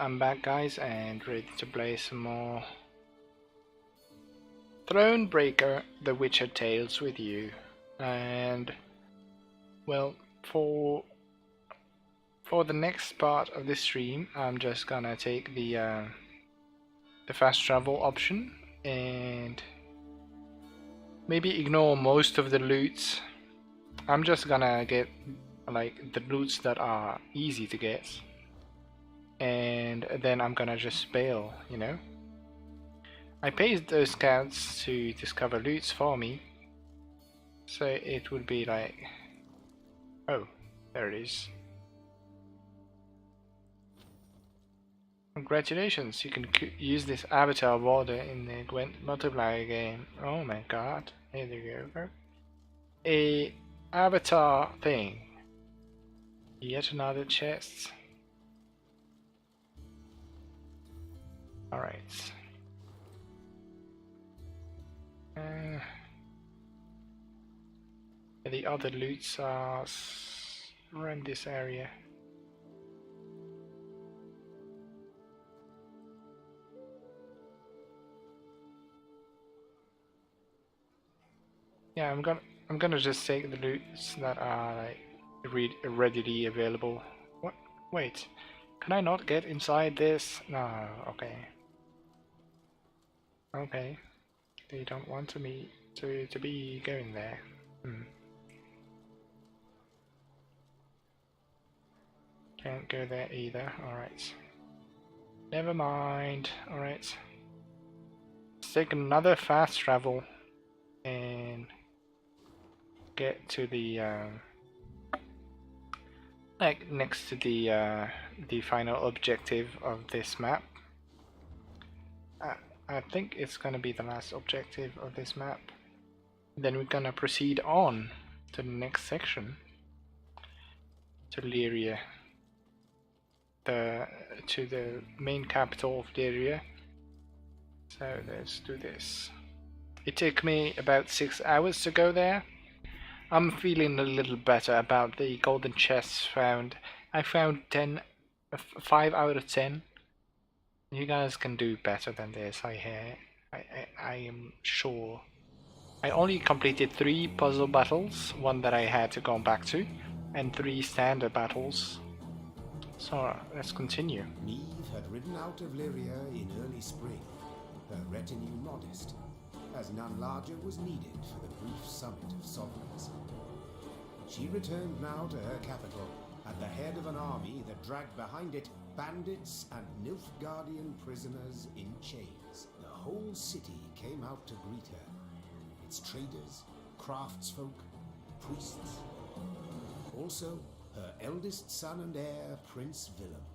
I'm back, guys, and ready to play some more Thronebreaker, The Witcher Tales with you. And well, for the next part of this stream, I'm just gonna take the fast travel option and maybe ignore most of the loots. I'm just gonna get like the loots that are easy to get, and then I'm gonna just bail, you know. I paid those scouts to discover loots for me, so it would be like, oh, there it is. Congratulations, you can use this avatar border in the Gwent multiplier game. Oh my god, here you go. A avatar thing. Yet another chest. Alright. The other loots are around this area. Yeah, I'm gonna just take the loots that are like readily available. What? Wait, can I not get inside this? No. Okay. Okay. They don't want me to be going there. Can't go there either. Alright. Never mind. Alright. Let's take another fast travel and get to the like next to the final objective of this map. I think it's gonna be the last objective of this map. Then we're gonna proceed on to the next section, to Lyria, to the main capital of Lyria. So let's do this. It took me about 6 hours to go there. I'm feeling a little better about the golden chests found. I found 5 out of 10. You guys can do better than this, I am sure. I only completed 3 puzzle battles, one that I had to go back to, and 3 standard battles. So let's continue. Neve had ridden out of Lyria in early spring, her retinue modest, as none larger was needed for the brief summit of sovereigns. She returned now to her capital, at the head of an army that dragged behind it bandits and Nilfgaardian prisoners in chains. The whole city came out to greet her. Its traders, craftsfolk, priests. Also, her eldest son and heir, Prince Willem.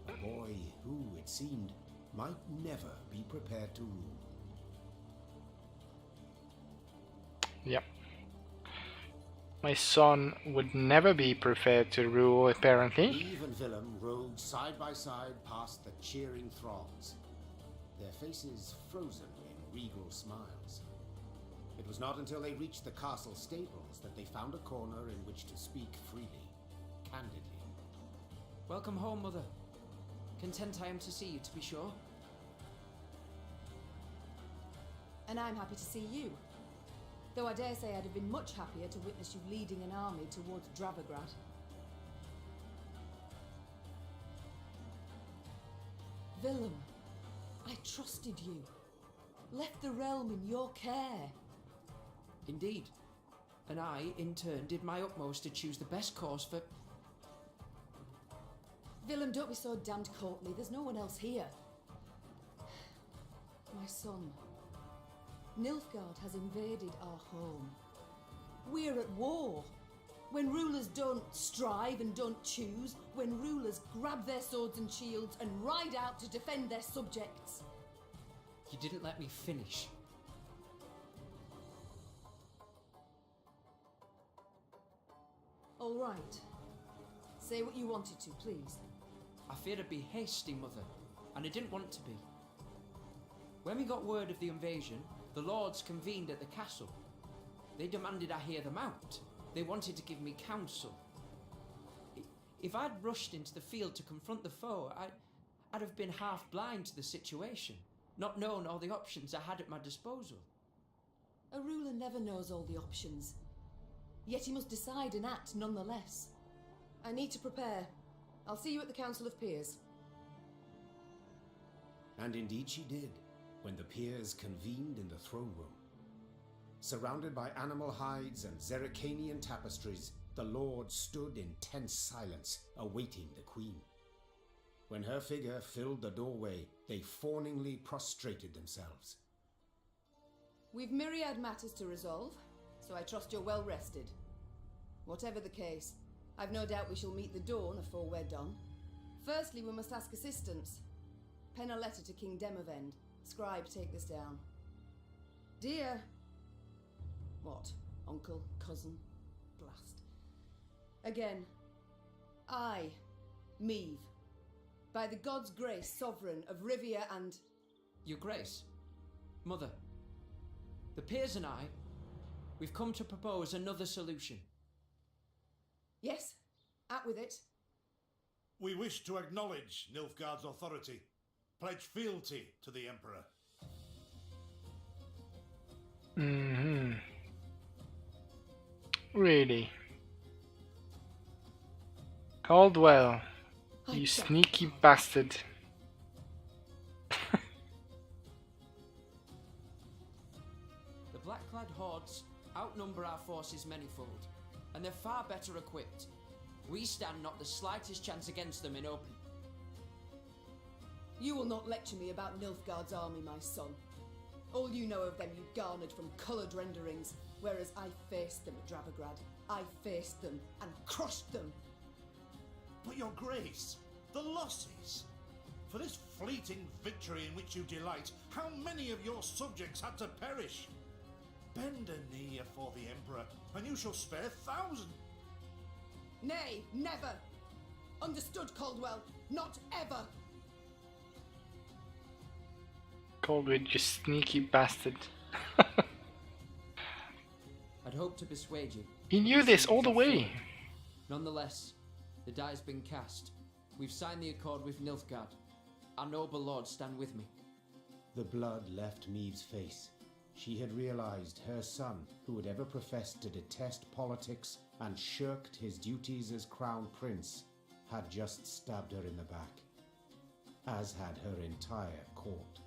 A boy who, it seemed, might never be prepared to rule. Yep. My son would never be prepared to rule, apparently. Neve and Willem rode side by side past the cheering throngs, their faces frozen in regal smiles. It was not until they reached the castle stables that they found a corner in which to speak freely, candidly. Welcome home, Mother. Content I am to see you, to be sure. And I'm happy to see you. Though I dare say I'd have been much happier to witness you leading an army towards Dravograd. Willem, I trusted you. Left the realm in your care. Indeed. And I, in turn, did my utmost to choose the best course for... Willem, don't be so damned courtly. There's no one else here. My son. Nilfgaard has invaded our home. We're at war. When rulers don't strive and don't choose, when rulers grab their swords and shields and ride out to defend their subjects. You didn't let me finish. All right. Say what you wanted to, please. I feared I'd be hasty, Mother, and I didn't want to be. When we got word of the invasion, the lords convened at the castle. They demanded I hear them out. They wanted to give me counsel. If I'd rushed into the field to confront the foe, I'd have been half blind to the situation, not known all the options I had at my disposal. A ruler never knows all the options. Yet he must decide and act nonetheless. I need to prepare. I'll see you at the Council of Peers. And indeed she did, when the peers convened in the throne room. Surrounded by animal hides and Zerrikanian tapestries, the Lord stood in tense silence, awaiting the Queen. When her figure filled the doorway, they fawningly prostrated themselves. We've myriad matters to resolve, so I trust you're well rested. Whatever the case, I've no doubt we shall meet the dawn afore we're done. Firstly, we must ask assistance. Pen a letter to King Demavend. Scribe, take this down. Dear... What? Uncle? Cousin? Blast. Again. I, Meve, by the god's grace, sovereign of Rivia and... Your Grace, Mother, the peers and I, we've come to propose another solution. Yes, out with it. We wish to acknowledge Nilfgaard's authority, pledge fealty to the Emperor. Really? Caldwell, I you don't- sneaky bastard. The black-clad hordes outnumber our forces manyfold, and they're far better equipped. We stand not the slightest chance against them in open. You will not lecture me about Nilfgaard's army, my son. All you know of them you garnered from coloured renderings, whereas I faced them at Dravograd. I faced them and crushed them. But your grace, the losses. For this fleeting victory in which you delight, how many of your subjects had to perish? Bend a knee afore the Emperor, and you shall spare thousands. Nay, never! Understood, Caldwell? Not ever! Caldwell, you sneaky bastard. I'd hope to persuade you. He knew this all the way. Nonetheless, the die's been cast. We've signed the accord with Nilfgaard. Our noble lords stand with me. The blood left Meve's face. She had realized her son, who had ever professed to detest politics and shirked his duties as crown prince, had just stabbed her in the back, as had her entire court.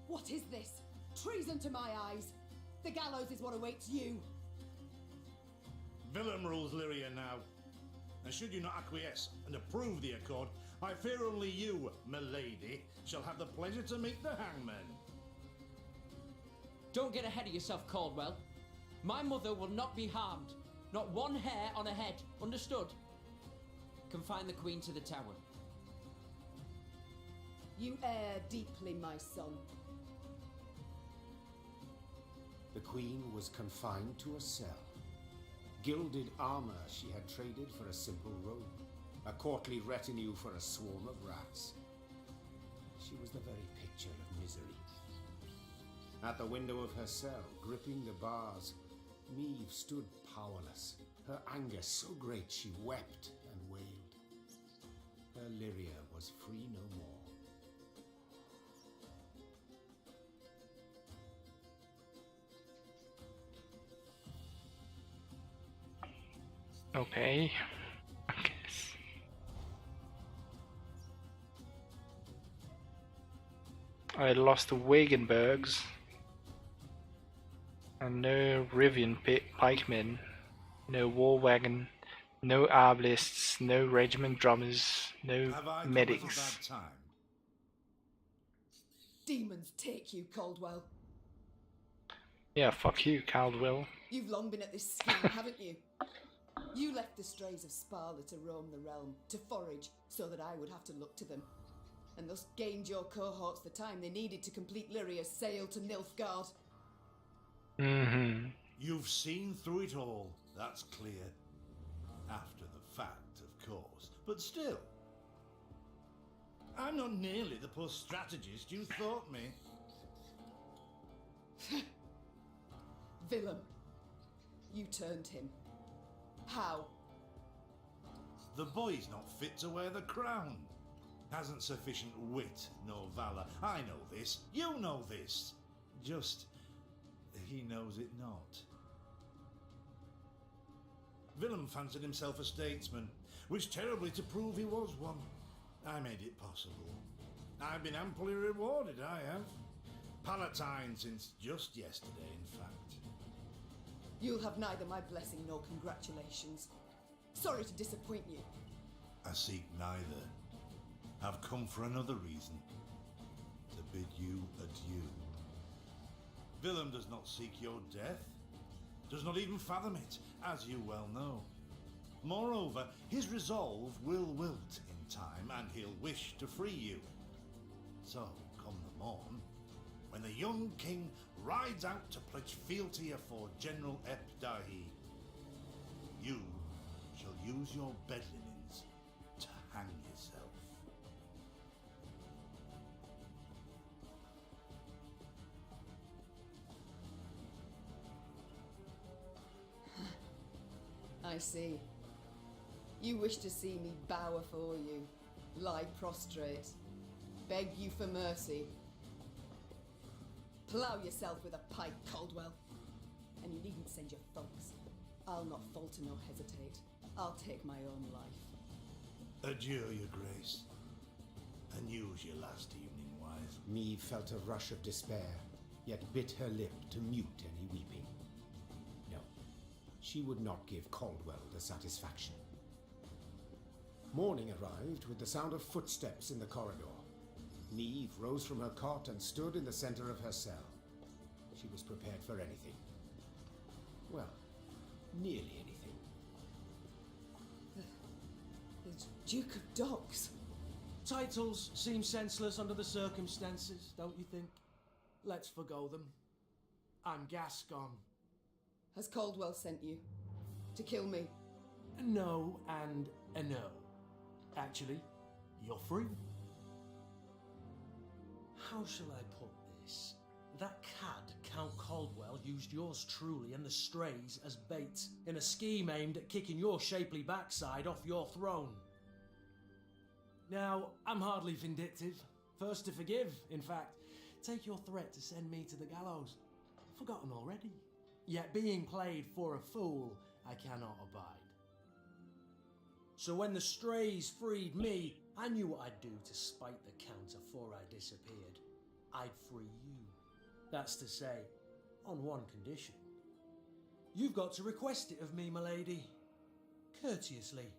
What is this? Treason to my eyes! The gallows is what awaits you! Willem rules Lyria now. And should you not acquiesce and approve the accord, I fear only you, milady, shall have the pleasure to meet the hangman. Don't get ahead of yourself, Caldwell. My mother will not be harmed. Not one hair on her head. Understood? Confine the Queen to the tower. You err deeply, my son. The Queen was confined to a cell. Gilded armor she had traded for a simple robe, a courtly retinue for a swarm of rats. She was the very picture of misery. At the window of her cell, gripping the bars, Meve stood powerless, her anger so great she wept and wailed. Her Lyria was free no more. Okay, I guess. I lost the Wagenbergs. And no Rivian pikemen, no war wagon, no arbalists, no regiment drummers, no Have I medics. come at a bad time? Demons take you, Caldwell. Yeah, fuck you, Caldwell. You've long been at this scheme, haven't you? You left the strays of Sparla to roam the realm, to forage, so that I would have to look to them, and thus gained your cohorts the time they needed to complete Lyria's sail to Nilfgaard. You've seen through it all, that's clear. After the fact, of course. But still, I'm not nearly the poor strategist you thought me. Willem, you turned him. How? The boy's not fit to wear the crown. Hasn't sufficient wit nor valour. I know this. You know this. Just, he knows it not. Willem fancied himself a statesman. Wished terribly to prove he was one. I made it possible. I've been amply rewarded, I have. Palatine since just yesterday, in fact. You'll have neither my blessing nor congratulations. Sorry to disappoint you. I seek neither. I've come for another reason. To bid you adieu. Willem does not seek your death. Does not even fathom it, as you well know. Moreover, his resolve will wilt in time, and he'll wish to free you. So, come the morn, when the young king rides out to pledge fealty afore General Epdahi, you shall use your bed linens to hang yourself. I see. You wish to see me bow afore you, lie prostrate, beg you for mercy. Plough yourself with a pike, Caldwell. And you needn't send your folks. I'll not falter nor hesitate. I'll take my own life. Adieu, your grace. And use your last evening wise. Meve felt a rush of despair, yet bit her lip to mute any weeping. No, she would not give Caldwell the satisfaction. Morning arrived with the sound of footsteps in the corridor. Meve rose from her cot and stood in the center of her cell. She was prepared for anything. Well, nearly anything. The Duke of Dogs. Titles seem senseless under the circumstances, don't you think? Let's forgo them. I'm Gascon. Has Caldwell sent you? To kill me? No and a no. Actually, you're free. How shall I put this? That cad, Count Caldwell, used yours truly and the strays as bait in a scheme aimed at kicking your shapely backside off your throne. Now, I'm hardly vindictive. First to forgive, in fact. Take your threat to send me to the gallows. Forgotten already. Yet being played for a fool, I cannot abide. So when the strays freed me, I knew what I'd do to spite the Count afore I disappeared. I'd free you. That's to say, on one condition. You've got to request it of me, my lady. Courteously.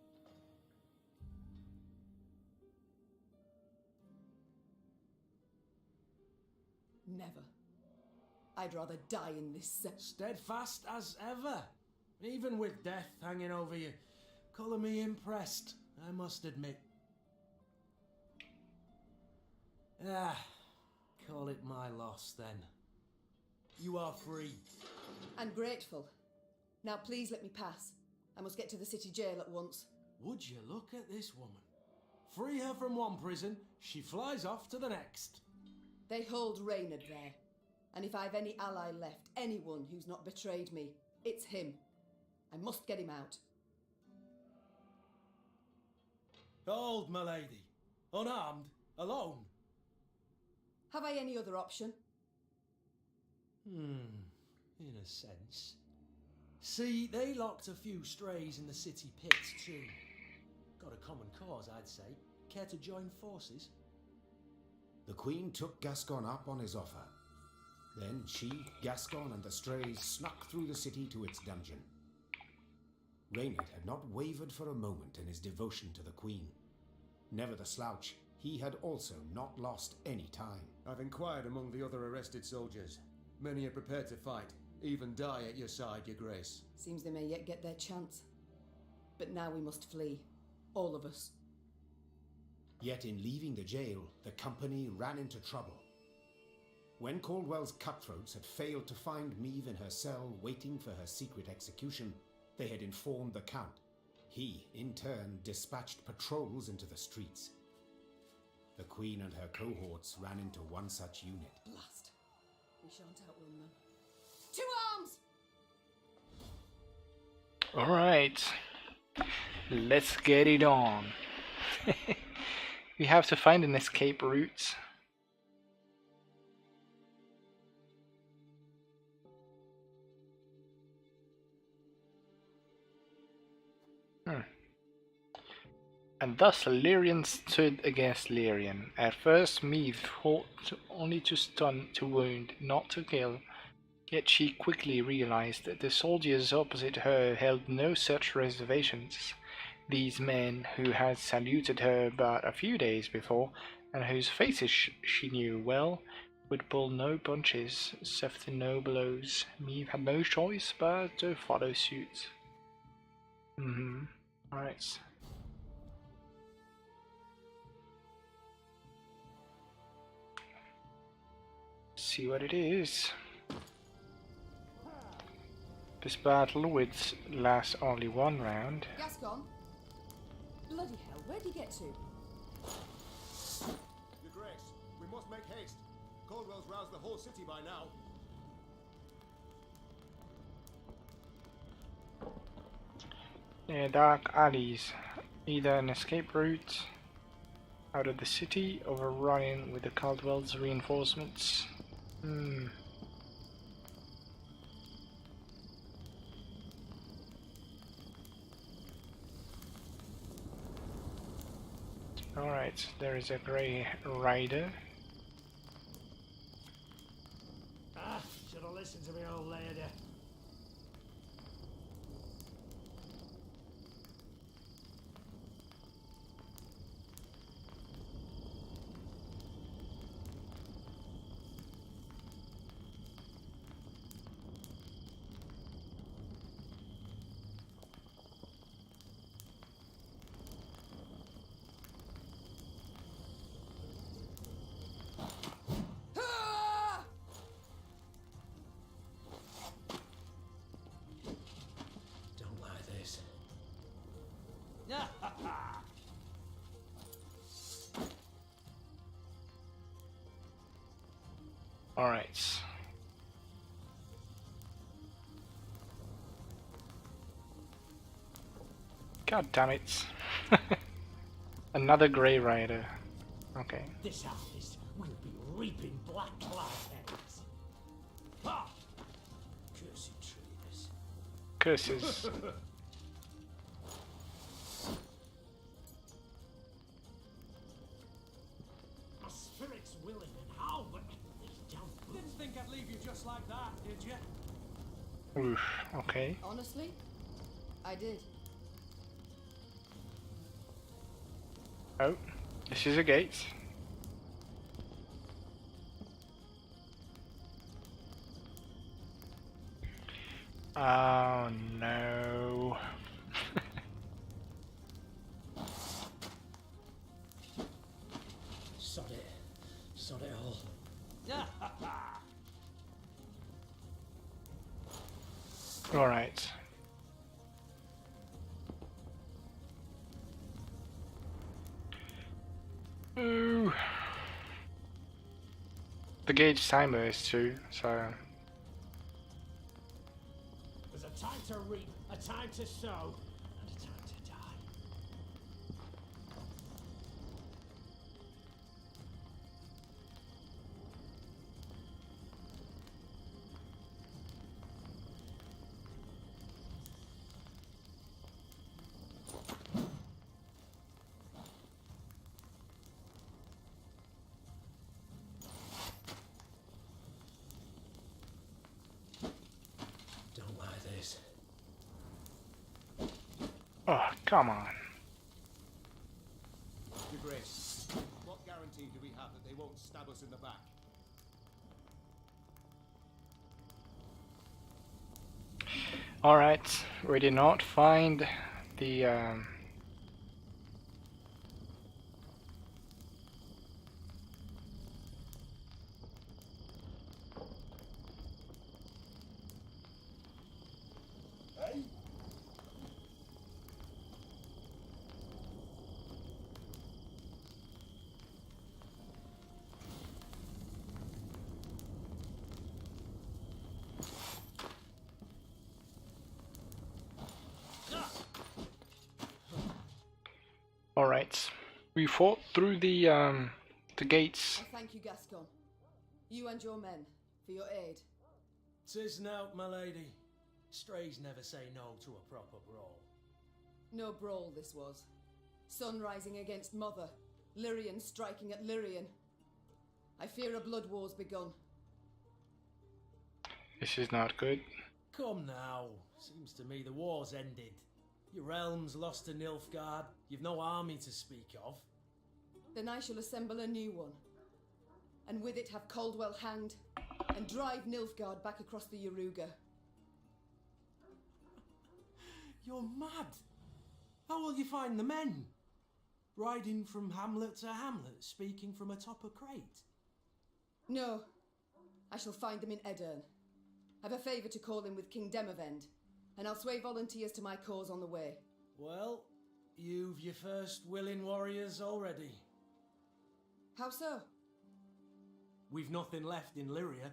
Never. I'd rather die in this cell. Steadfast as ever. Even with death hanging over you. Colour me impressed, I must admit. Call it my loss then. You are free. And grateful. Now please let me pass. I must get to the city jail at once. Would you look at this woman? Free her from one prison, she flies off to the next. They hold Reynard there. And if I've any ally left, anyone who's not betrayed me, it's him. I must get him out. Hold, my lady. Unarmed, alone. Have I any other option? In a sense. See, they locked a few strays in the city pits too. Got a common cause, I'd say. Care to join forces? The Queen took Gascon up on his offer. Then she, Gascon, and the strays snuck through the city to its dungeon. Reynard had not wavered for a moment in his devotion to the Queen. Never the slouch, he had also not lost any time. I've inquired among the other arrested soldiers. Many are prepared to fight, even die at your side, your grace. Seems they may yet get their chance. But now we must flee. All of us. Yet in leaving the jail, the company ran into trouble. When Caldwell's cutthroats had failed to find Meve in her cell waiting for her secret execution, they had informed the Count. He, in turn, dispatched patrols into the streets. The Queen and her cohorts ran into one such unit. Blast. We shan't outrun them. To arms! Alright. Let's get it on. We have to find an escape route. And thus Lyrian stood against Lyrian. At first Meave fought only to stun, to wound, not to kill. Yet she quickly realized that the soldiers opposite her held no such reservations. These men, who had saluted her but a few days before, and whose faces she knew well, would pull no punches, suffer no blows. Meave had no choice but to follow suit. Alright. See what it is. This battle would last only one round. Gascon? Bloody hell, where'd you get to? Your Grace, we must make haste. Caldwell's roused the whole city by now. Yeah, dark alleys. Either an escape route out of the city, overrunning with the Caldwell's reinforcements. Alright, there is a grey rider. Should have listened to me old lady. Alright. God damn it. Another grey rider. Okay. This harvest will be reaping black cloud heads. Ha! Cursed traitors. Curses. My spirit's willing and how, but they don't. Didn't think I'd leave you just like that, did you? Oof, okay. Honestly, I did. Oh, this is a gate. Oh no. Sod it. Sod it all. Alright. Ooh. The gauge timer is 2, so... There's a time to reap, a time to sow, and a time to die. Don't like this. Oh, come on. Your Grace, what guarantee do we have that they won't stab us in the back? Alright, we did not find the We fought through the gates. I thank you, Gascon. You and your men, for your aid. 'Tis nought, my lady. Strays never say no to a proper brawl. No brawl this was. Sun rising against Mother. Lyrian striking at Lyrian. I fear a blood war's begun. This is not good. Come now. Seems to me the war's ended. Your realm's lost to Nilfgaard. You've no army to speak of. Then I shall assemble a new one. And with it have Caldwell hanged. And drive Nilfgaard back across the Yaruga. You're mad. How will you find the men? Riding from hamlet to hamlet, speaking from atop a crate? No. I shall find them in Edirn. I've a favour to call in with King Demavend. And I'll sway volunteers to my cause on the way. Well, you've your first willing warriors already. How so? We've nothing left in Lyria.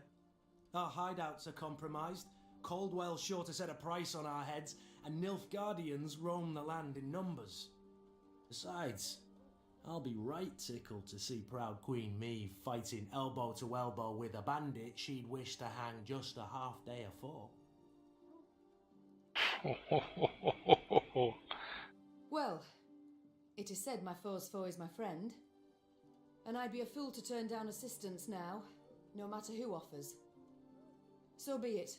Our hideouts are compromised. Caldwell's sure to set a price on our heads, and Nilfgaardians roam the land in numbers. Besides, I'll be right tickled to see proud Queen Meve fighting elbow to elbow with a bandit she'd wish to hang just a half day afore. Well, it is said my foe's foe is my friend. And I'd be a fool to turn down assistance now, no matter who offers. So be it.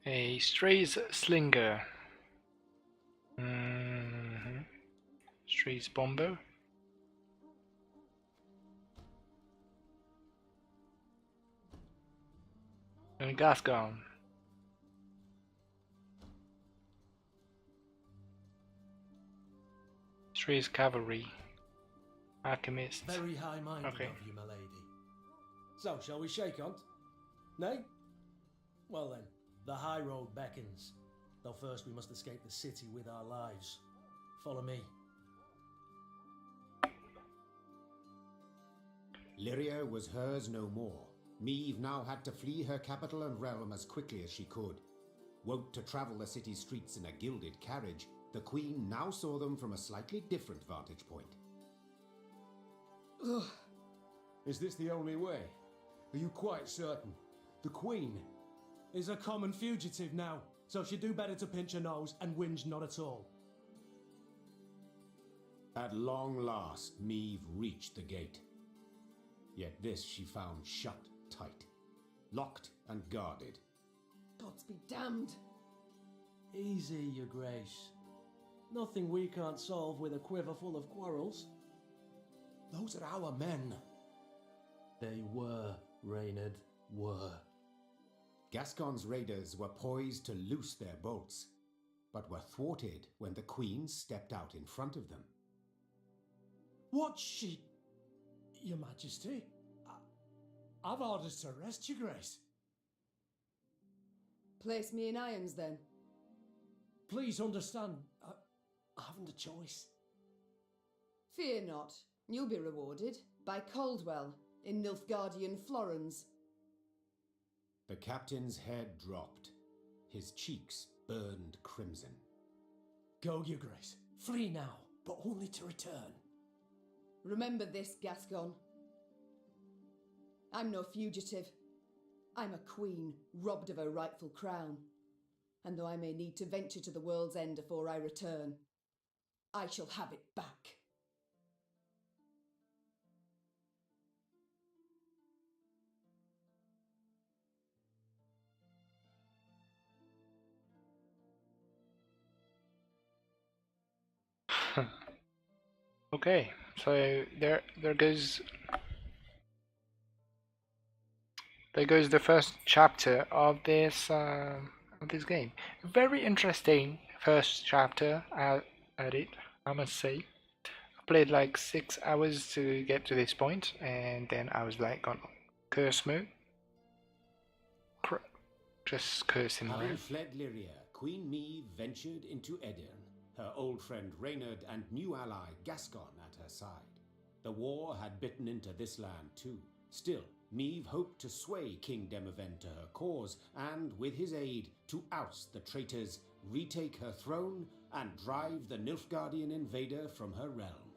A Strays Slinger. Strays Bomber. And Gascon. Strays Cavalry. Alchemist. Very high-minded Okay. of you, my lady. So, shall we shake on? Nay? Well then, the high road beckons. Though first we must escape the city with our lives. Follow me. Lyria was hers no more. Meve now had to flee her capital and realm as quickly as she could. Wont to travel the city streets in a gilded carriage, the Queen now saw them from a slightly different vantage point. Ugh. Is this the only way? Are you quite certain? The Queen? Is a common fugitive now, so she'd do better to pinch her nose and whinge not at all. At long last, Meve reached the gate. Yet this she found shut tight, locked and guarded. Gods be damned. Easy, your grace. Nothing we can't solve with a quiver full of quarrels. Those are our men. They were, Reynard, were. Gascon's raiders were poised to loose their bolts, but were thwarted when the Queen stepped out in front of them. What's she... Your Majesty? I've orders to arrest your grace. Place me in irons then. Please understand, I haven't a choice. Fear not. You'll be rewarded by Caldwell in Nilfgaardian Florens. The captain's head dropped. His cheeks burned crimson. Go, your grace. Flee now, but only to return. Remember this, Gascon. I'm no fugitive. I'm a queen, robbed of her rightful crown. And though I may need to venture to the world's end afore I return, I shall have it back. Okay, so there goes the first chapter of this game. Very interesting first chapter at it, I must say. I played like 6 hours to get to this point, and then I was like on curse mode, just cursing Having around. fled Lyria, Queen Meve ventured into Edirn, her old friend Reynard and new ally Gascon at her side. The war had bitten into this land too. Still, Meve hoped to sway King Demavend to her cause, and with his aid, to oust the traitors, retake her throne, and drive the Nilfgaardian invader from her realm.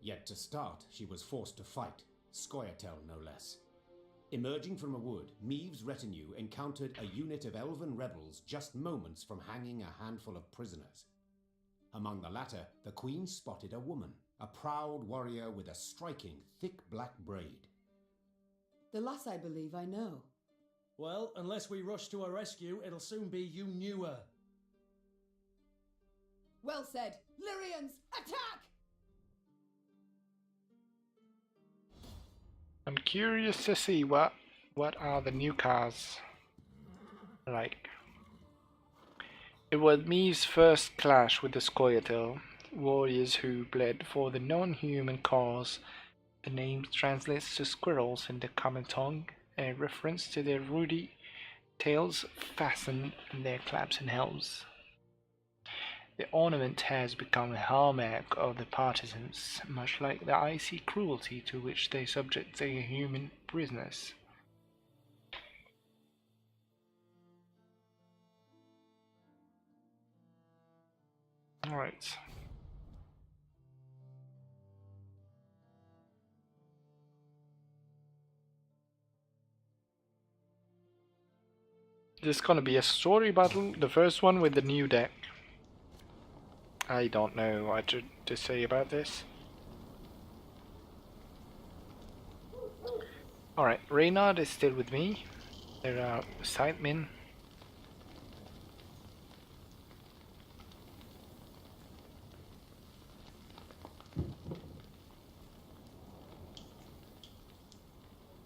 Yet to start, she was forced to fight, Scoia'tael no less. Emerging from a wood, Meave's retinue encountered a unit of elven rebels just moments from hanging a handful of prisoners. Among the latter, the Queen spotted a woman, a proud warrior with a striking, thick black braid. The lass I believe I know. Well, unless we rush to her rescue, it'll soon be you knew her. Well said. Lyrians, attack! I'm curious to see what are the new cars like. It was Meave's first clash with the Scoia'tael, warriors who bled for the non-human cause. The name translates to squirrels in the common tongue, a reference to their ruddy tails fastened in their claps and helms. The ornament has become a hallmark of the partisans, much like the icy cruelty to which they subject their human prisoners. Alright. This is gonna be a story battle, the first one with the new deck. I don't know what to say about this. Alright, Reynard is still with me. There are sidemen.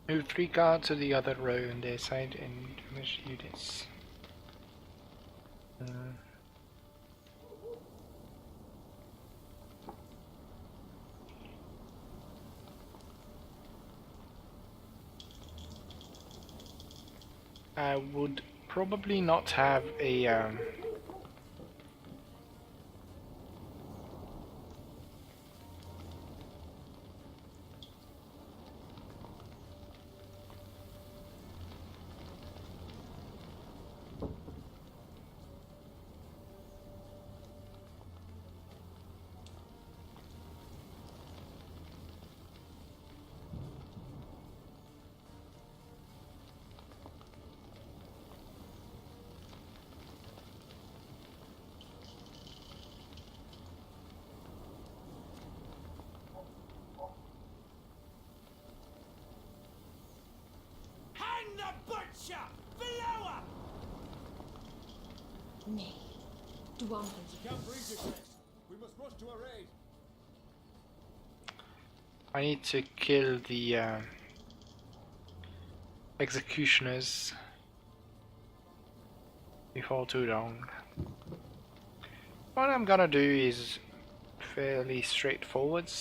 Move 3 cards to the other row on their side and damage units. I would probably not have a Hang the butcher! Below her! Nay, Dwarven. She can't breathe, Your Grace. We must rush to her aid. I need to kill the executioners before too long. What I'm gonna do is fairly straightforward.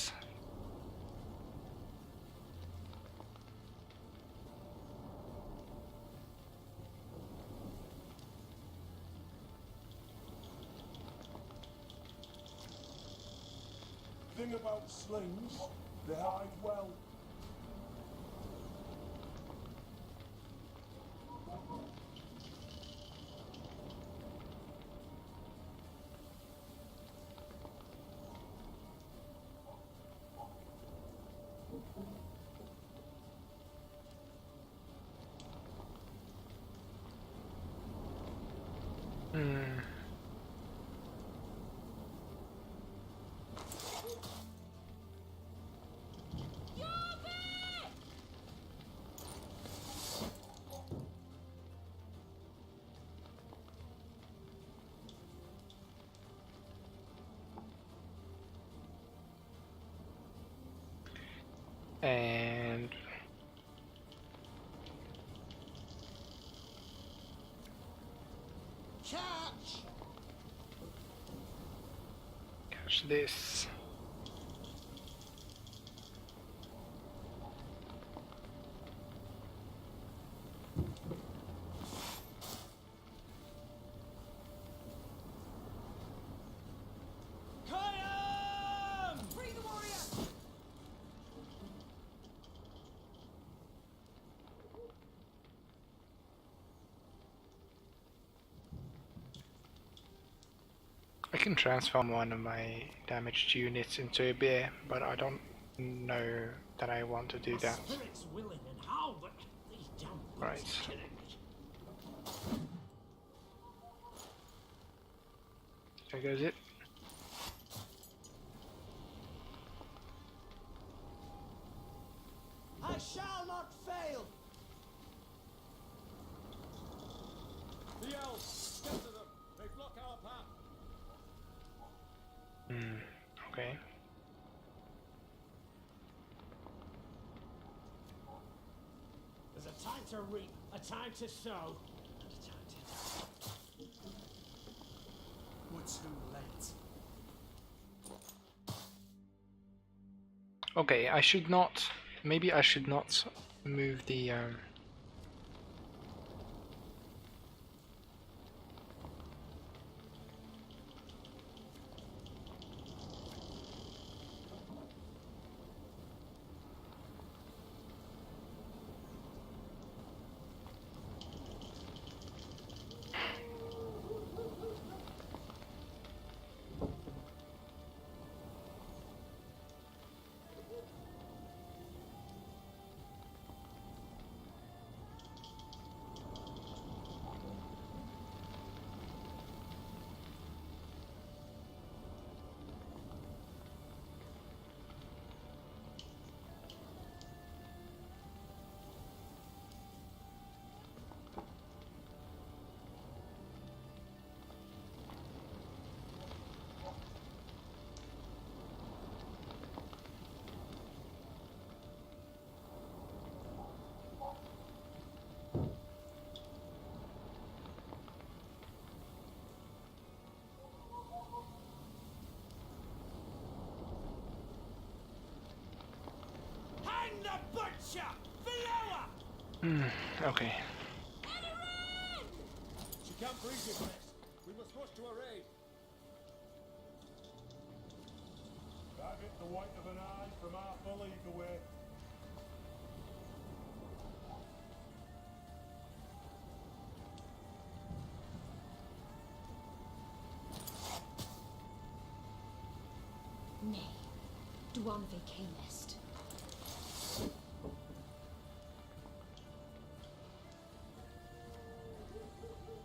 Thing about slings, they hide well. And catch this. Free the warrior! can transform one of my damaged units into a bear, but I don't know that I want to do My that. spirit's willing and how, but these damn bugs Right. are killing me. There goes it. I shall not fail! The elves, scatter them. They block our path. Okay. There's a time to reap, a time to sow, and a time to die. We're too late. Okay, I should not. Maybe I should not move the. Hang the butcher! Below Okay. She can't breathe your Grace. We must rush to her aid. That bit the white of an eye from half a league away. Nay, Duanve camest.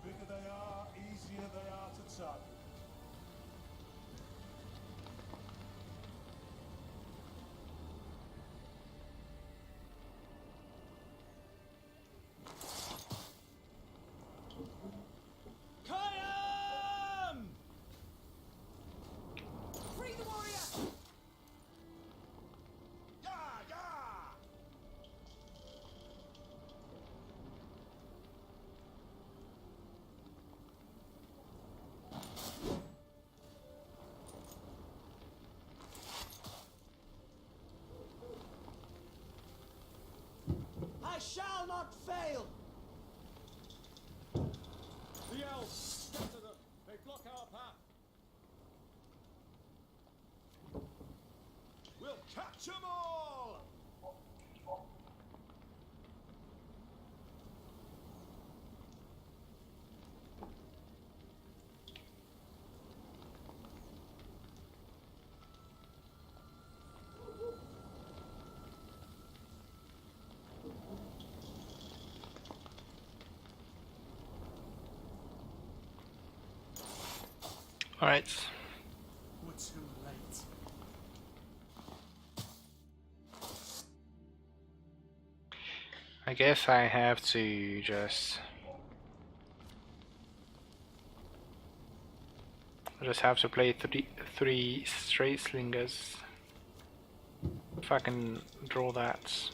Bigger they are, easier they are to tackle. Kayam! Free the warrior! Yeah, yeah! I shall not fail! The elves, scatter them. They block our path. We'll catch 'em all! All right. We're too late. I guess I have to just. I just have to play three straight slingers. If I can draw that.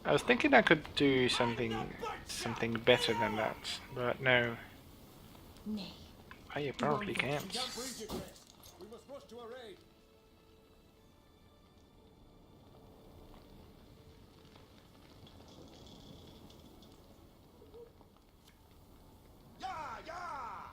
I was thinking I could do something better than that, but no, Nay, I apparently She can't. can't breathe your Grace. We must rush to her aid. Yeah, yeah!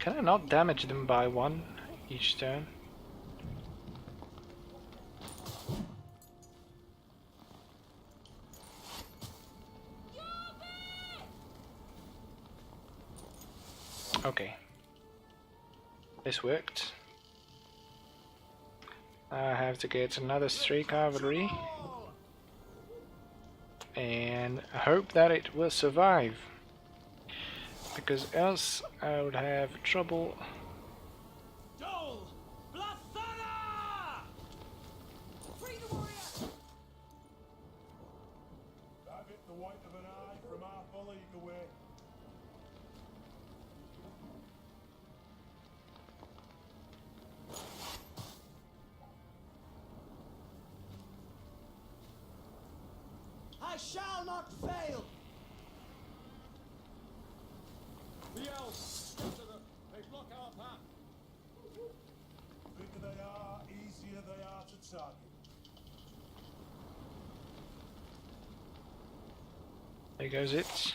Can I not damage them by one each turn? Okay. This worked. I have to get another stray cavalry. And I hope that it will survive. Because else I would have trouble. Dole! Blathana! Free the warrior! Target the white of an eye from half a league away. I shall not fail! The elves, scatter them. They block our path. Bigger they are, easier they are to target. There goes it.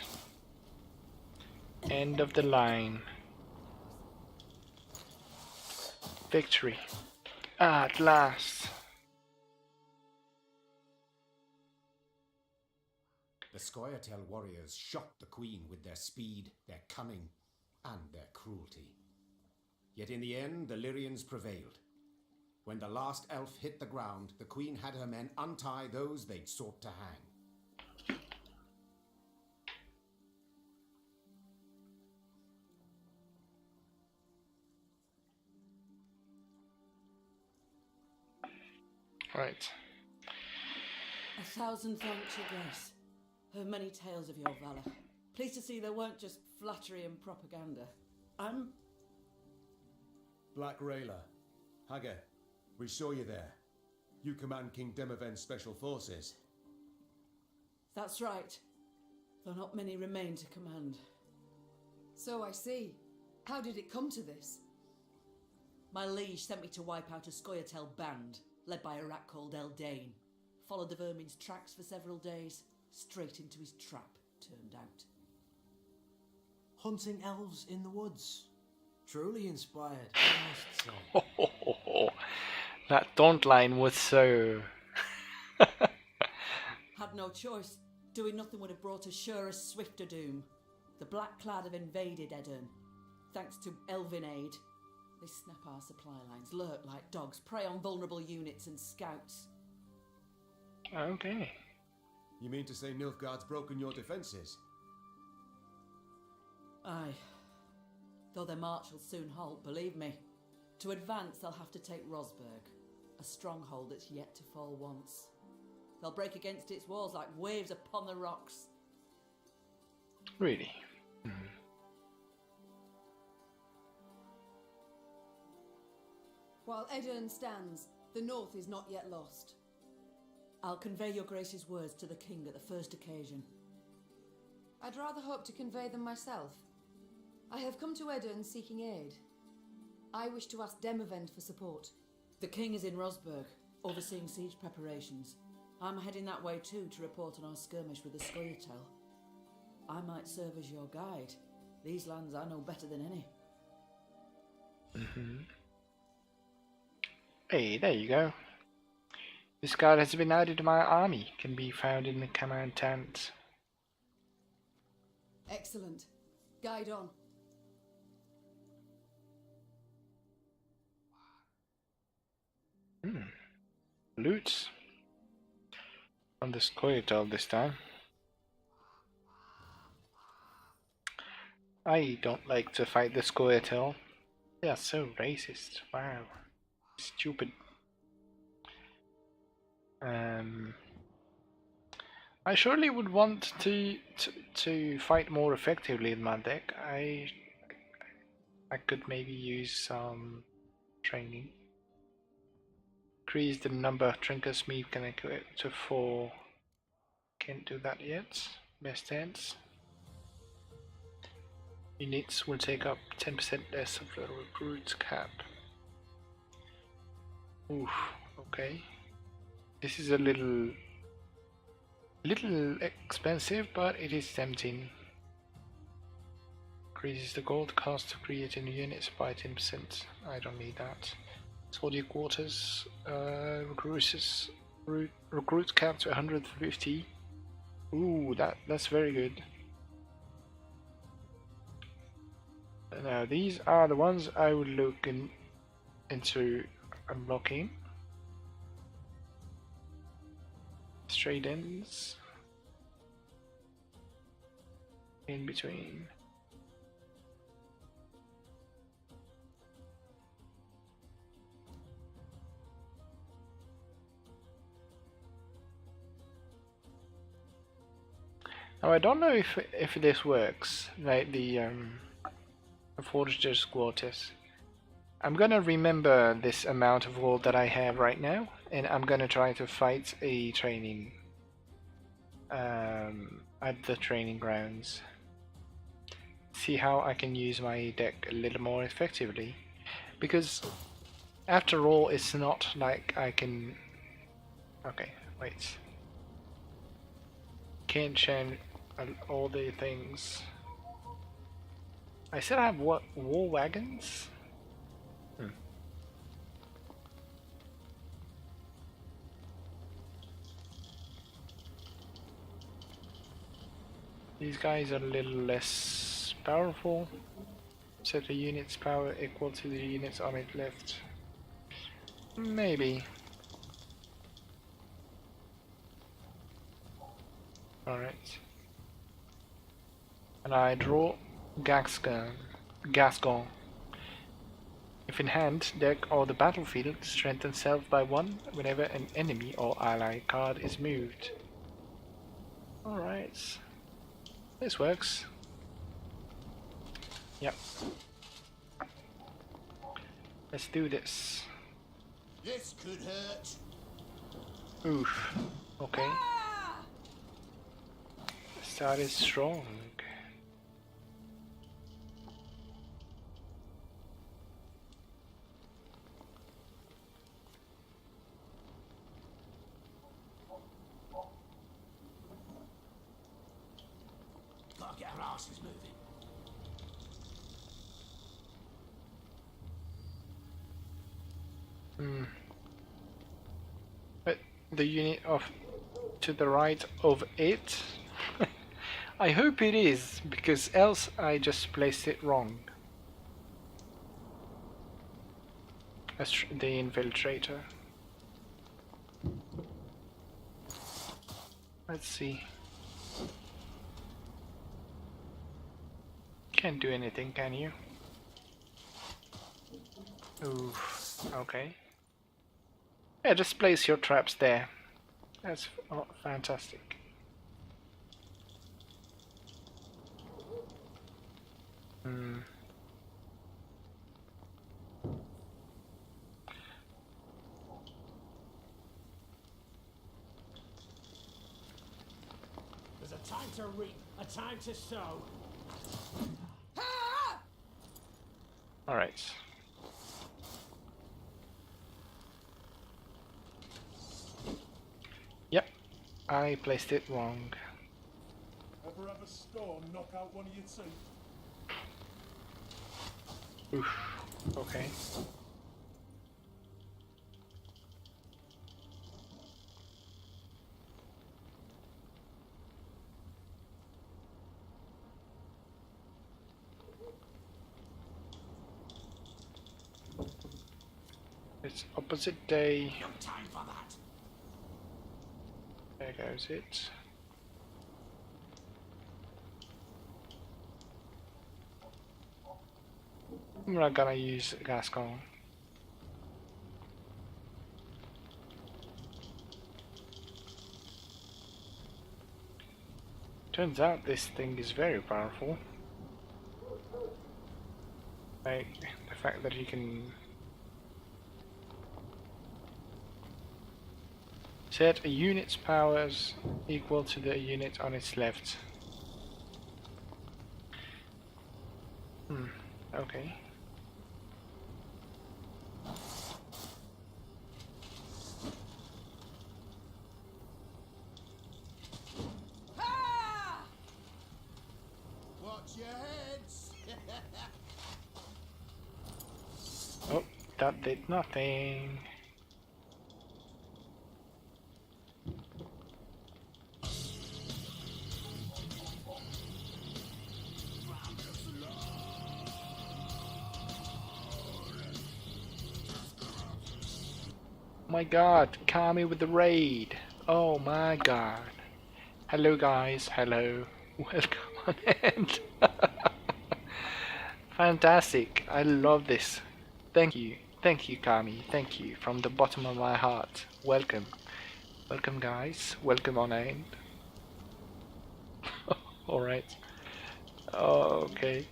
End of the line. Victory. At last. The Scoia'tael warriors shocked the Queen with their speed, their cunning, and their cruelty. Yet in the end, the Lyrians prevailed. When the last elf hit the ground, the Queen had her men untie those they'd sought to hang. Right. 1,000 thanks, Your Grace. Heard many tales of your valour. Pleased to see they weren't just flattery and propaganda. I'm... Black Rayla. Haga, we saw you there. You command King Demoven's special forces. That's right. Though not many remain to command. So I see. How did it come to this? My liege sent me to wipe out a Scoia'tael band, led by a rat called Eldane. Followed the vermin's tracks for several days. Straight into his trap, turned out. Hunting elves in the woods. Truly inspired, I must say. That taunt line was so... Had no choice. Doing nothing would have brought us sure as swifter doom. The Black Clad have invaded Edirn. Thanks to Elven aid. They snap our supply lines, lurk like dogs, prey on vulnerable units and scouts. Okay. You mean to say Nilfgaard's broken your defences? Aye. Though their march will soon halt, believe me. To advance, they'll have to take Rosberg, a stronghold that's yet to fall once. They'll break against its walls like waves upon the rocks. Really? While Edirn stands, the north is not yet lost. I'll convey your grace's words to the king at the first occasion. I'd rather hope to convey them myself. I have come to Edirn seeking aid. I wish to ask Demoven for support. The king is in Rosberg, overseeing siege preparations. I'm heading that way too to report on our skirmish with the Scoia'tael. I might serve as your guide. These lands I know better than any. Hey, there you go. This guard has been added to my army. Can be found in the command tent. Excellent. Guide on. Loot. On the Scoia'tael this time. I don't like to fight the Scoia'tael. They are so racist. Wow. Stupid. I surely would want to fight more effectively in my deck. I could maybe use some training. Increase the number of trinkets me can equip to 4. Can't do that yet. Best chance. Units will take up 10% less of the recruit's cap. Oof, okay. This is a little expensive, but it is tempting. Increases the gold cost to create new units by 10%. I don't need that. Soldier quarters. Recruit cap to 150. Ooh, that's very good. Now these are the ones I would look into unlocking. Straight ends. In between. Now I don't know if this works, like the Forger's quarters. I'm gonna remember this amount of gold that I have right now, and I'm gonna try to fight a training at the training grounds. See how I can use my deck a little more effectively, because after all, it's not like I can. Okay, wait. Can't change all the things. I still have what, war wagons? These guys are a little less powerful. Set the unit's power equal to the units on it left. Maybe. Alright. And I draw Gascon. If in hand, deck or the battlefield, strengthen self by 1 whenever an enemy or ally card is moved. Alright. This works. Yep. Let's do this. This could hurt. Oof. Okay. Started strong. Gotta get our asses moving. But the unit to the right of it? I hope it is, because else I just placed it wrong. That's the infiltrator. Let's see. Can't do anything, can you? Ooh, okay. Yeah, just place your traps there. That's fantastic. There's a time to reap, a time to sow. Alright. Yep, I placed it wrong. Ever have a storm knock out one of your teeth? Oof, okay. It's opposite day. No time for that. There goes it. I'm not gonna use Gascon. Turns out this thing is very powerful. Like the fact that you can set a unit's powers equal to the unit on its left. Okay. Watch your heads. That did nothing. My god, Kami with the raid. Oh my god. Hello guys, hello. Welcome on end. Fantastic, I love this. Thank you Kami, thank you from the bottom of my heart. Welcome. Welcome guys, welcome on end. Alright. Okay.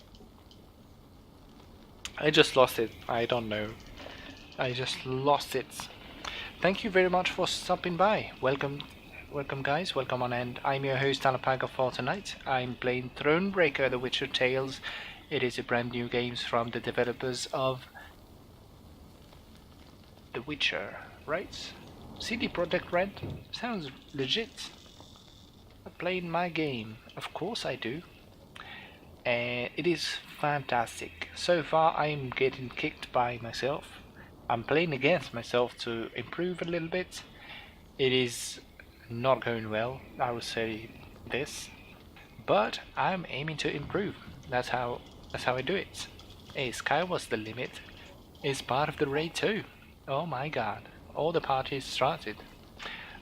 I just lost it, I don't know. I just lost it. Thank you very much for stopping by. Welcome guys, welcome on end. I'm your host Alapaga for tonight. I'm playing Thronebreaker, The Witcher Tales. It is a brand new game from the developers of The Witcher, right? CD Projekt Red? Sounds legit. I'm playing my game. Of course I do. And it is fantastic. So far I'm getting kicked by myself. I'm playing against myself to improve a little bit. It is not going well, I would say this. But I'm aiming to improve. That's how I do it. Hey, Sky was the limit. Is part of the raid too. Oh my god. All the parties started.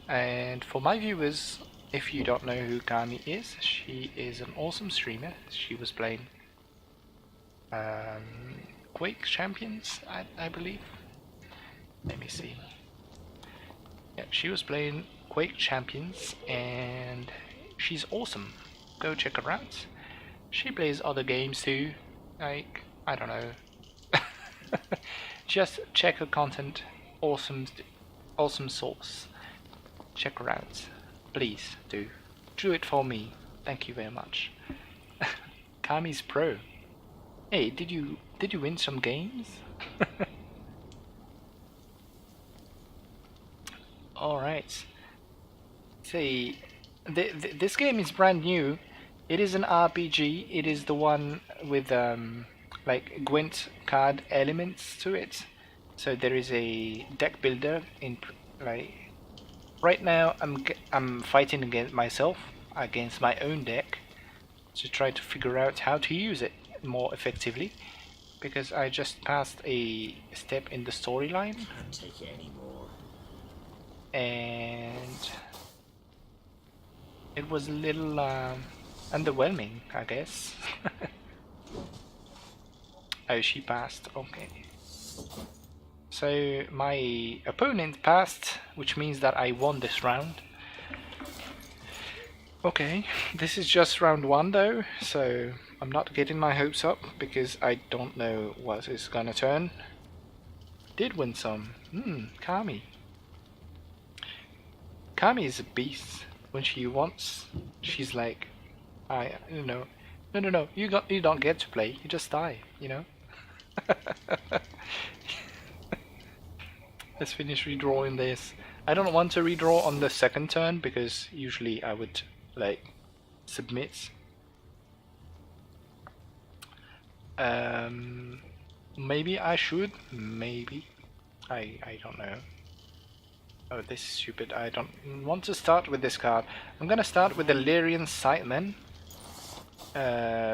And for my viewers, if you don't know who Kami is, she is an awesome streamer. She was playing Quake Champions, I believe. Let me see. Yeah, she was playing Quake Champions and she's awesome. Go check her out. She plays other games too, like, I don't know. Just check her content. Awesome source. Check her out. Please do. Do it for me. Thank you very much. Kami's pro. Hey, did you win some games? Alright. See, this game is brand new. It is an RPG. It is the one with like Gwent card elements to it. So there is a deck builder in like right now. I'm fighting against myself, against my own deck, to try to figure out how to use it more effectively, because I just passed a step in the storyline. Can't take it anymore. And it was a little underwhelming, I guess. Oh, she passed. Okay. So my opponent passed, which means that I won this round. Okay, this is just round one though, so I'm not getting my hopes up because I don't know what is gonna turn. Did win some. Kami. Kami is a beast. When she wants, she's like, no, you don't get to play. You just die, you know. Let's finish redrawing this. I don't want to redraw on the second turn because usually I would like submit. Maybe I should. Maybe. I don't know. Oh, this is stupid. I don't want to start with this card. I'm gonna start with the Lyrian Sightman.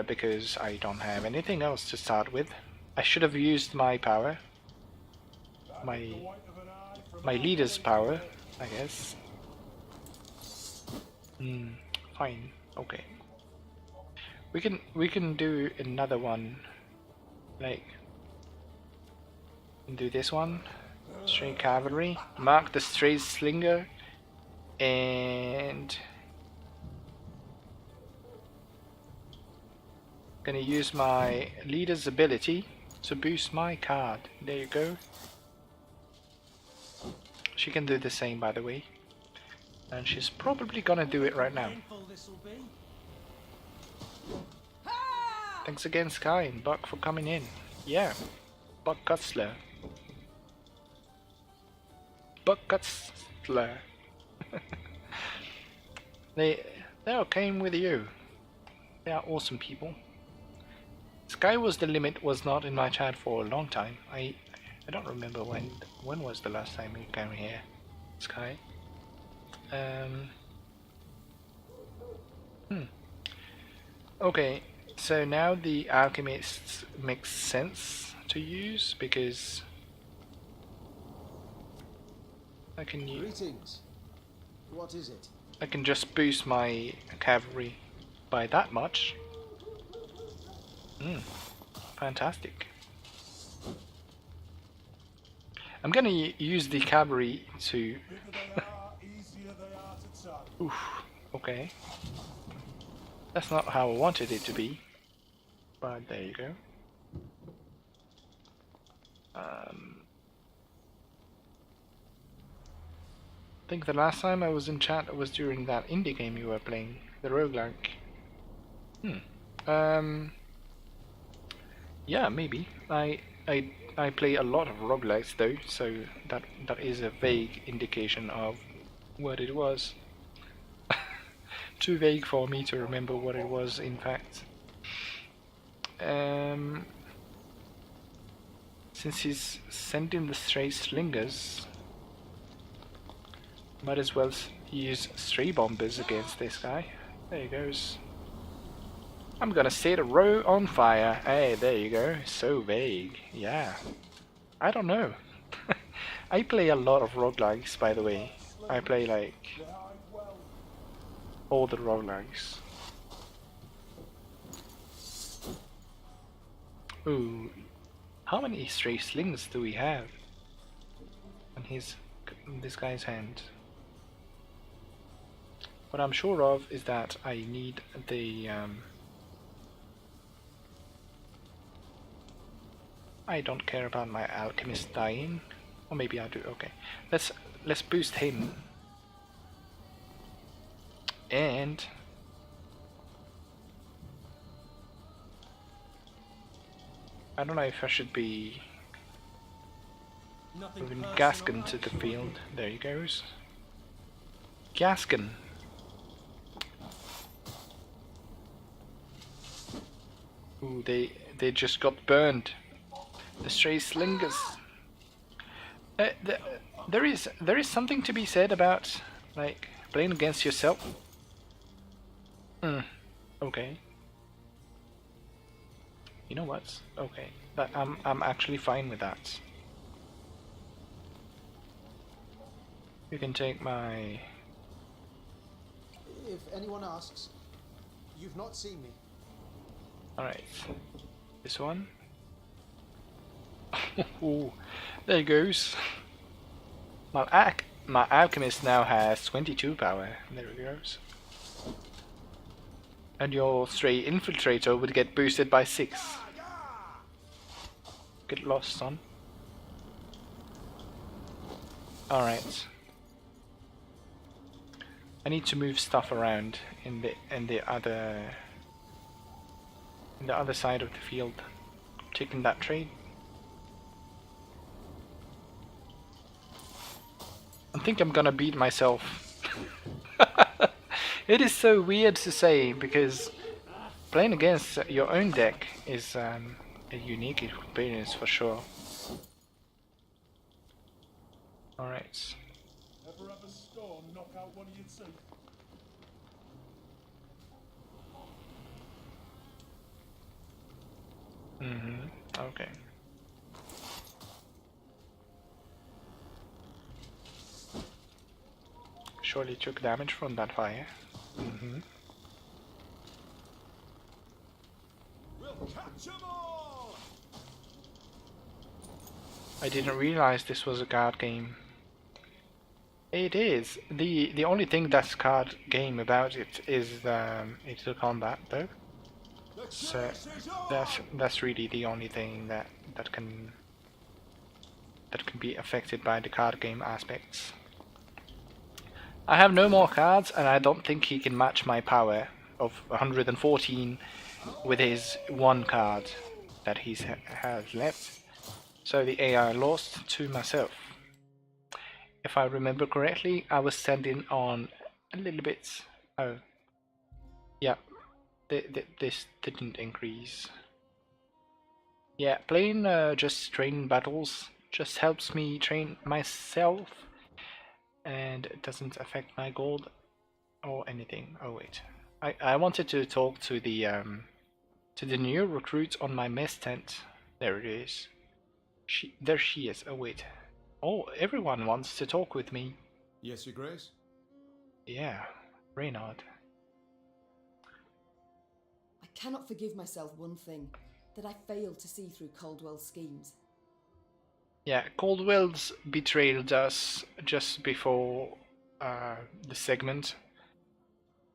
Because I don't have anything else to start with. I should have used my power. My leader's power, I guess. Fine. Okay. We can do another one. Like, do this one. Stray Cavalry. Mark the Stray Slinger. And gonna use my leader's ability to boost my card. There you go. She can do the same, by the way. And she's probably gonna do it right now. Thanks again, Sky and Buck, for coming in. Yeah, Buck Gutzler. Buck Gutzler. They all came with you. They are awesome people. Sky was the limit was not in my chat for a long time. I I don't remember when was the last time we came here. Sky. Okay, so now the alchemists makes sense to use because I can Greetings. What is it? I can just boost my cavalry by that much. Fantastic. I'm gonna use the cavalry to. Bigger they are, easier they are to tackle. Oof. Okay. That's not how I wanted it to be, but there you go. I think the last time I was in chat was during that indie game you were playing, the roguelike. Yeah, maybe. I play a lot of roguelikes though, so that is a vague indication of what it was. Too vague for me to remember what it was, in fact. Since he's sending the stray slingers, might as well use stray bombers against this guy. There he goes. I'm gonna set a row on fire. Hey, there you go. So vague. Yeah. I don't know. I play a lot of roguelikes, by the way. I play like all the roguelikes. Ooh, how many stray slings do we have on this guy's hand? What I'm sure of is that I need the I don't care about my alchemist dying, or maybe I do. Okay, let's boost him. And I don't know if I should be moving Gaskin to the field. There he goes. Gaskin. Ooh, they just got burned. The stray slingers. There is something to be said about like playing against yourself. Okay. You know what? Okay, but I'm actually fine with that. You can take my. If anyone asks, you've not seen me. All right, this one. Ooh, there he goes. My alchemist now has 22 power. There he goes. And your stray infiltrator would get boosted by 6. Get lost, son. Alright. I need to move stuff around in the other side of the field. Taking that trade. I think I'm gonna beat myself. It is so weird to say because playing against your own deck is a unique experience for sure. Alright. Ever have a storm knock out one of your teeth? Okay. Surely took damage from that fire. We'll catch 'em all! I didn't realize this was a card game. It is. The only thing that's card game about it is it's the combat though. So that's really the only thing that can be affected by the card game aspects. I have no more cards, and I don't think he can match my power of 114 with his one card that he has left. So the AI lost to myself. If I remember correctly, I was sending on a little bit. Oh, yeah, this didn't increase. Yeah, playing just training battles just helps me train myself, and it doesn't affect my gold or anything. Oh wait, I wanted to talk to the new recruit on my mess tent. There it is. There she is. Oh wait. Oh, everyone wants to talk with me. Yes, Your Grace? Yeah, Reynard. I cannot forgive myself one thing, that I failed to see through Caldwell's schemes. Yeah, Caldwell's betrayed us just before the segment,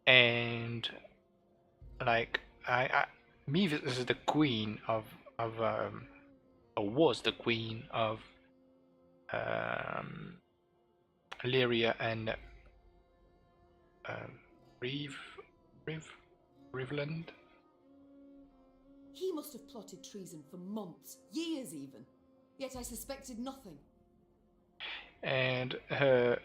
and like Meave is the queen of or was the queen of Illyria and Riveland. He must have plotted treason for months, years even. Yet I suspected nothing. And her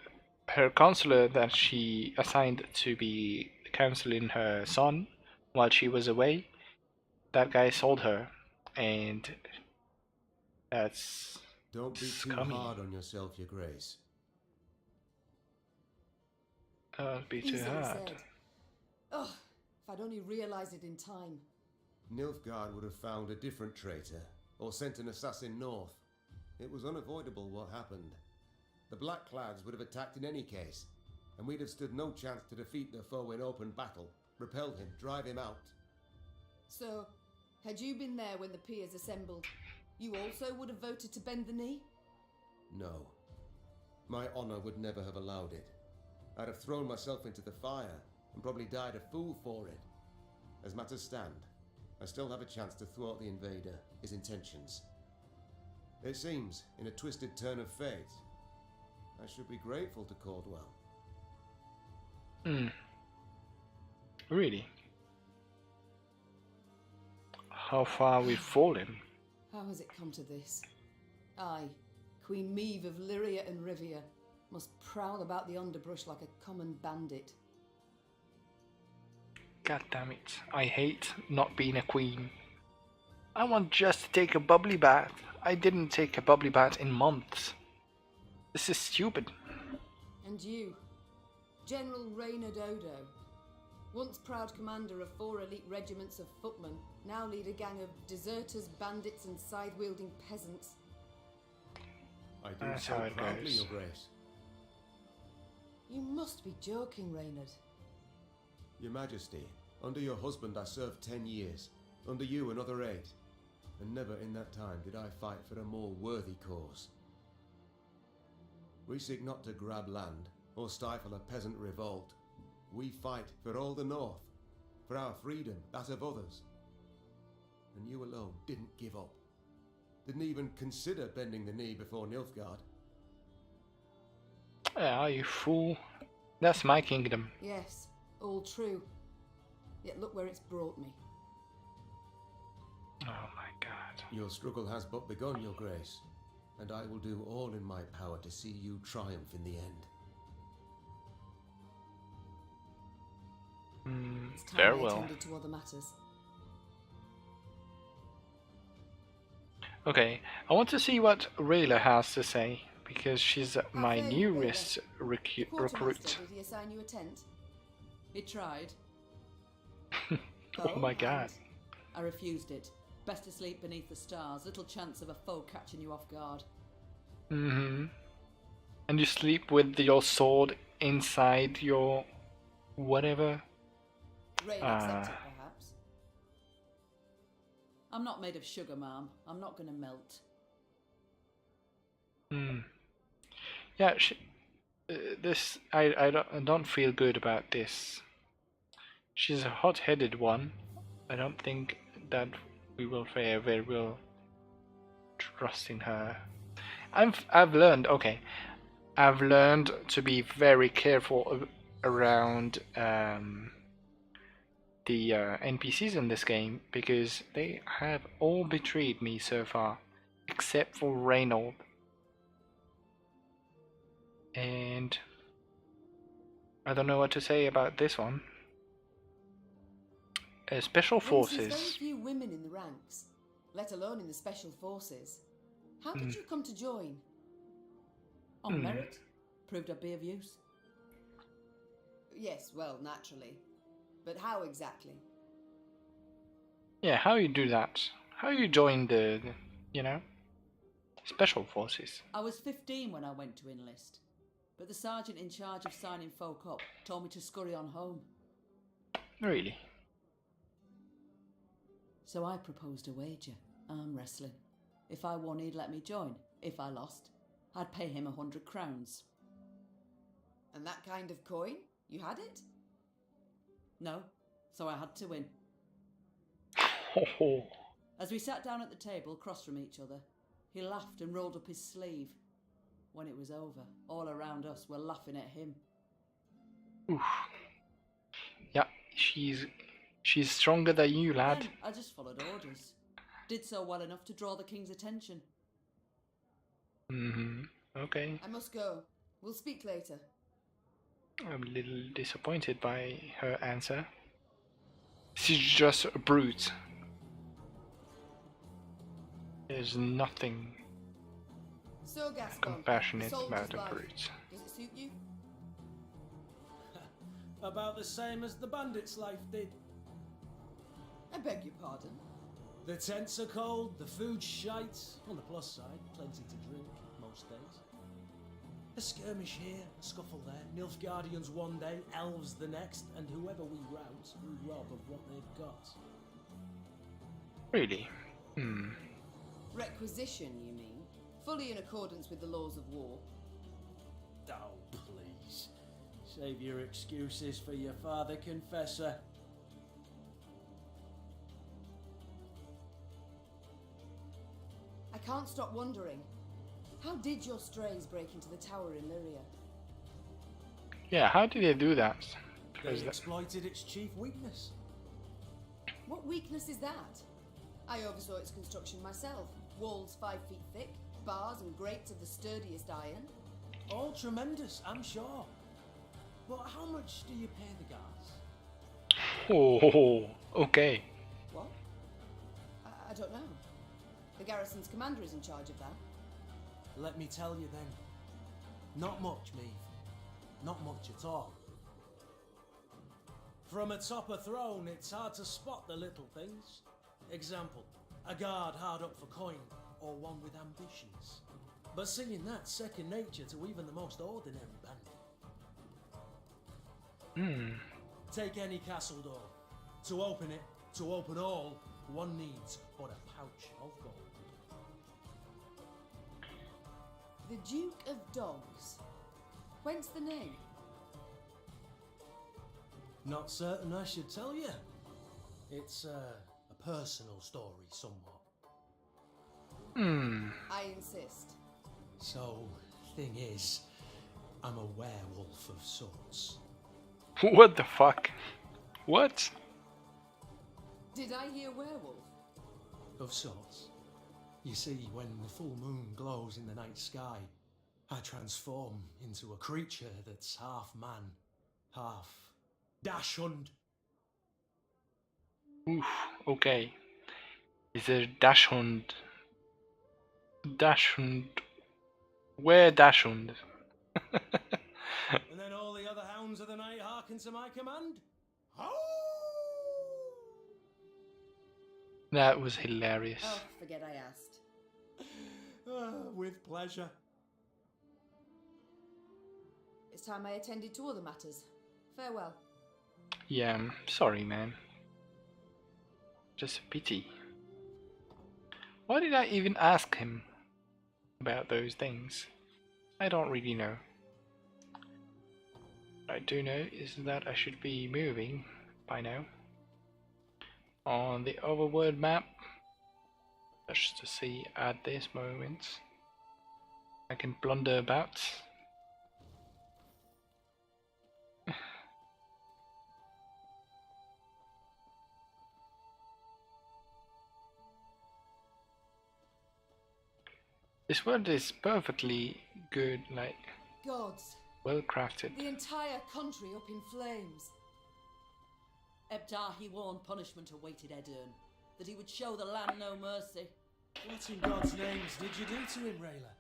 counselor that she assigned to be counseling her son while she was away, that guy sold her, and that's Don't be scummy. too hard on yourself, Your Grace. Don't be too Easily hard. said. Ugh, if I'd only realised it in time. Nilfgaard would have found a different traitor, or sent an assassin north. It was unavoidable what happened. The Blackclads would have attacked in any case, and we'd have stood no chance to defeat the foe in open battle, repel him, drive him out. So, had you been there when the peers assembled, you also would have voted to bend the knee? No. My honor would never have allowed it. I'd have thrown myself into the fire, and probably died a fool for it. As matters stand, I still have a chance to thwart the invader, his intentions. It seems, in a twisted turn of fate, I should be grateful to Caldwell. Really? How far we've fallen. How has it come to this? I, Queen Meave of Lyria and Rivia, must prowl about the underbrush like a common bandit. God damn it. I hate not being a queen. I want just to take a bubbly bath. I didn't take a bubbly bath in months. This is stupid. And you, General Reynard Odo, once proud commander of 4 elite regiments of footmen, now lead a gang of deserters, bandits and scythe-wielding peasants. I do That's so how it proudly, goes. Your Grace. You must be joking, Reynard. Your Majesty, under your husband I served 10 years, under you another 8, and never in that time did I fight for a more worthy cause. We seek not to grab land, or stifle a peasant revolt. We fight for all the North, for our freedom, that of others. And you alone didn't give up. Didn't even consider bending the knee before Nilfgaard. Ah, you fool. That's my kingdom. Yes, all true. Yet look where it's brought me. Oh my god. Your struggle has but begun, Your Grace, and I will do all in my power to see you triumph in the end. It's time Very I well. attended to other matters. Okay, I want to see what Rayla has to say, because she's my fare you, newest The recruit. quartermaster, did he assign you a tent? He tried. Oh my god. and I refused it. Best to sleep beneath the stars. Little chance of a foe catching you off guard. And you sleep with your sword inside your whatever. Rain accepted, perhaps. I'm not made of sugar, ma'am. I'm not gonna melt. Yeah, this I don't feel good about this. She's a hot-headed one. I don't think that we will fare very well trusting her. I've learned, okay, I've learned to be very careful around the NPCs in this game, because they have all betrayed me so far, except for Reynold. And I don't know what to say about this one. Special One sees very Forces. few women in the ranks, let alone in the special forces. How did you come to join? On merit. Proved I'd be of use. Yes, well, naturally. But how exactly? Yeah, how you do that? How you join the you know, special forces? I was 15 when I went to enlist, but the sergeant in charge of signing folk up told me to scurry on home. Really? So I proposed a wager, arm wrestling. If I won, he'd let me join. If I lost, I'd pay him 100 crowns. And that kind of coin? You had it? No, so I had to win. Oh, As we sat down at the table across from each other, he laughed and rolled up his sleeve. When it was over, all around us were laughing at him. oof. Yeah, she's stronger than you, lad. Then I just followed orders. Did so well enough to draw the king's attention. Okay. I must go. We'll speak later. I'm a little disappointed by her answer. She's just a brute. There's nothing So, Gaston, compassionate the soldier's about a life. brute. Does it suit you? About the same as the bandit's life did. I beg your pardon. The tents are cold, the food's shite. On the plus side, plenty to drink most days. A skirmish here, a scuffle there. Nilfgaardians one day, elves the next, and whoever we rout, we rob of what they've got. Really? Requisition, you mean? Fully in accordance with the laws of war. Oh, please. Save your excuses for your father confessor. I can't stop wondering. How did your strays break into the tower in Lyria? Yeah, how did they do that? They Because that, exploited its chief weakness. What weakness is that? I oversaw its construction myself. Walls 5 feet thick, bars and grates of the sturdiest iron. All tremendous, I'm sure. But how much do you pay the guards? oh, okay. What? I don't know. The garrison's commander is in charge of that. Let me tell you then. Not much, Meave. Not much at all. From atop a throne, it's hard to spot the little things. Example, a guard hard up for coin, or one with ambitions. But seeing that's second nature to even the most ordinary bandit. Take any castle door. To open it, to open all, one needs but a pouch of gold. The Duke of Dogs. Whence the name? Not certain I should tell you. It's a personal story somewhat. I insist. So, thing is, I'm a werewolf of sorts. What the fuck? What? Did I hear werewolf? Of sorts. You see, when the full moon glows in the night sky, I transform into a creature that's half man, half dachshund. Oof, okay. Is a dachshund. Dachshund. Where dachshund? And then all the other hounds of the night hearken to my command. That was hilarious. Oh, forget I asked. With pleasure. It's time I attended to other matters. Farewell. Yeah, I'm sorry, man. Just a pity. Why did I even ask him about those things? I don't really know. What I do know is that I should be moving by now on the overworld map, just to see at this moment I can blunder about. This world is perfectly good, like Gods, well crafted. the entire country up in flames. Ebtar he warned punishment awaited Edirn, that he would show the land no mercy. What in God's names did you do to him, Rayla?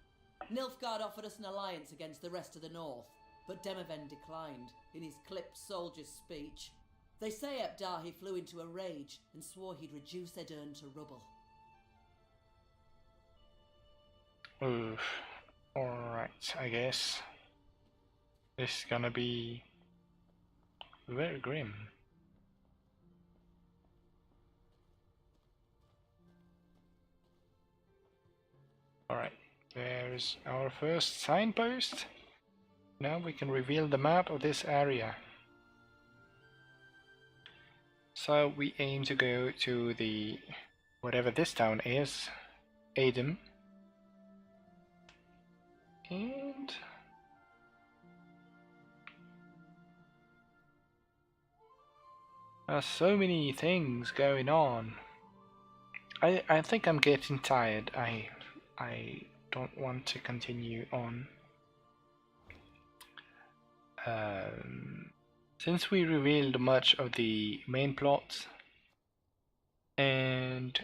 Nilfgaard offered us an alliance against the rest of the North, but Demoven declined in his clipped soldier's speech. They say Ebdahi flew into a rage and swore he'd reduce Edern to rubble. Oof. Alright, I guess. This is gonna be very grim. Alright, there's our first signpost. Now we can reveal the map of this area. So we aim to go to the, whatever this town is, Adem. And there's so many things going on. I think I'm getting tired. I don't want to continue on. Since we revealed much of the main plot, and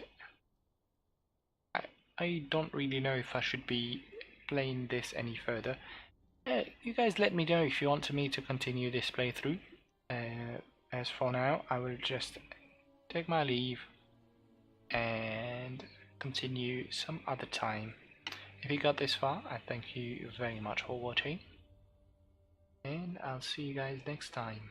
I don't really know if I should be playing this any further. You guys let me know if you want me to continue this playthrough. As for now, I will just take my leave and continue some other time. If you got this far, I thank you very much for watching, and I'll see you guys next time.